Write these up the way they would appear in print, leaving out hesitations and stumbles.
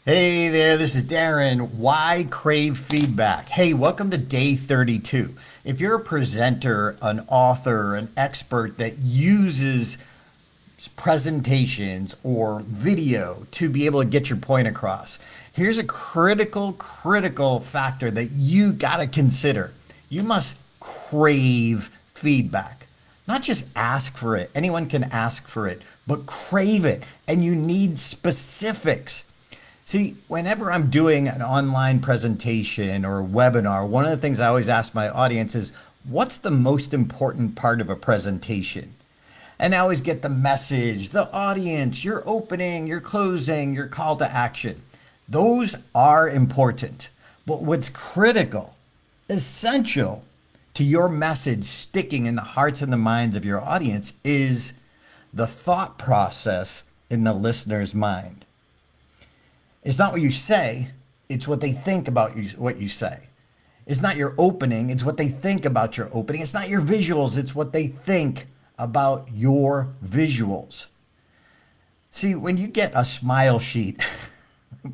Hey there, this is Darren. Why crave feedback? Hey, welcome to day 32. If you're a presenter, an author, an expert that uses presentations or video to be able to get your point across, here's a critical factor that you got to consider. You must crave feedback. Not just ask for it. Anyone can ask for it, but crave it. And you need specifics. See, whenever I'm doing an online presentation or a webinar, one of the things I always ask my audience is, what's the most important part of a presentation? And I always get the message, the audience, your opening, your closing, your call to action. Those are important. But what's critical, essential to your message sticking in the hearts and the minds of your audience is the thought process in the listener's mind. It's not what you say, it's what they think about you, what you say. It's not your opening, it's what they think about your opening. It's not your visuals, it's what they think about your visuals. See, when you get a smile sheet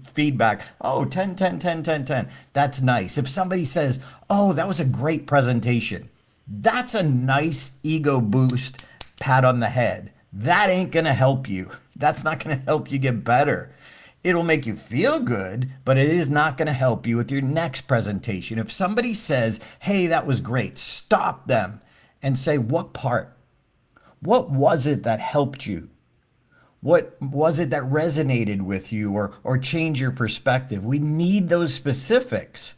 feedback, oh, 10, 10, 10, 10, 10, that's nice. If somebody says, oh, that was a great presentation, that's a nice ego boost, pat on the head. That ain't gonna help you. That's not gonna help you get better. It'll make you feel good, but it is not going to help you with your next presentation. If somebody says, hey, that was great, stop them and say, what part? What was it that helped you? What was it that resonated with you or changed your perspective? We need those specifics.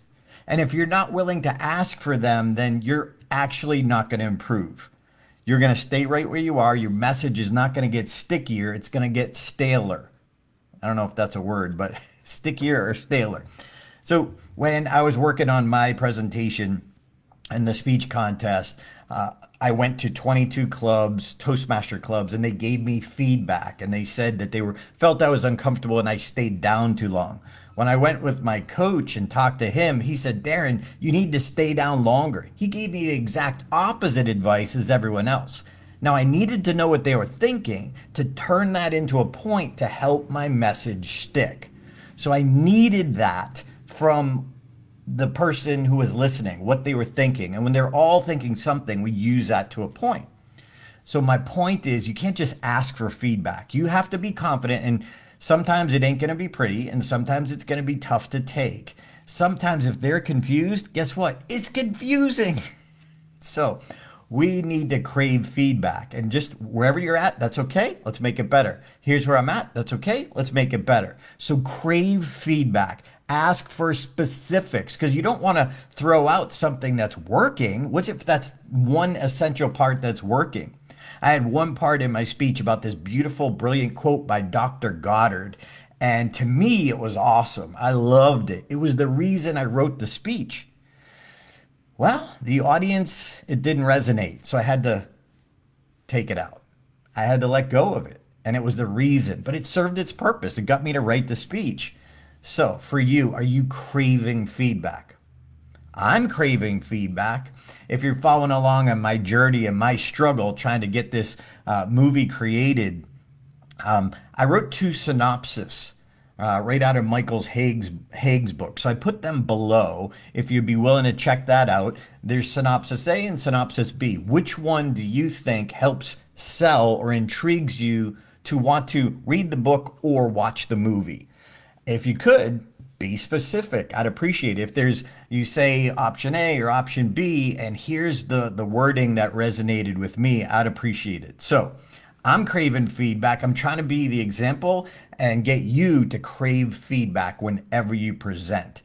And if you're not willing to ask for them, then you're actually not going to improve. You're going to stay right where you are. Your message is not going to get stickier. It's going to get staler. I don't know if that's a word, but stickier or staler. So when I was working on my presentation in the speech contest, I went to 22 clubs, Toastmaster clubs, and they gave me feedback. And they said that they felt I was uncomfortable and I stayed down too long. When I went with my coach and talked to him, he said, Darren, you need to stay down longer. He gave me the exact opposite advice as everyone else. Now, I needed to know what they were thinking to turn that into a point to help my message stick. So I needed that from the person who was listening, what they were thinking. And when they're all thinking something, we use that to a point. So my point is, you can't just ask for feedback. You have to be confident, and sometimes it ain't going to be pretty, and sometimes it's going to be tough to take. Sometimes if they're confused, guess what? It's confusing. So we need to crave feedback, and just wherever you're at, that's okay. Let's make it better. Here's where I'm at. That's okay. Let's make it better. So crave feedback. Ask for specifics, because you don't want to throw out something that's working. What if that's one essential part that's working? I had one part in my speech about this beautiful, brilliant quote by Dr. Goddard. And to me, it was awesome. I loved it. It was the reason I wrote the speech. Well, the audience, it didn't resonate. So I had to take it out. I had to let go of it. And it was the reason, but it served its purpose. It got me to write the speech. So for you, are you craving feedback? I'm craving feedback. If you're following along on my journey and my struggle trying to get this movie created, I wrote two synopses right out of Michael Haig's book. So I put them below. If you'd be willing to check that out, there's synopsis A and synopsis B. Which one do you think helps sell or intrigues you to want to read the book or watch the movie? If you could, be specific. I'd appreciate it. If you say option A or option B, and here's the wording that resonated with me, I'd appreciate it. So I'm craving feedback. I'm trying to be the example and get you to crave feedback whenever you present.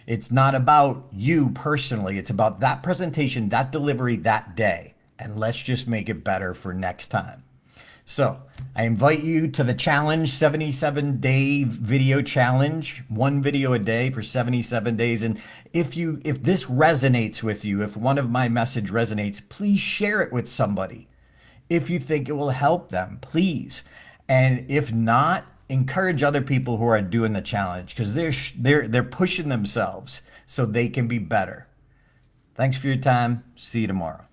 It's not about you personally. It's about that presentation, that delivery, that day. And let's just make it better for next time. So I invite you to the challenge, 77-day video challenge, one video a day for 77 days. And if this resonates with you, if one of my message resonates, please share it with somebody. If you think it will help them, please. And if not, encourage other people who are doing the challenge, because they're pushing themselves so they can be better. Thanks for your time. See you tomorrow.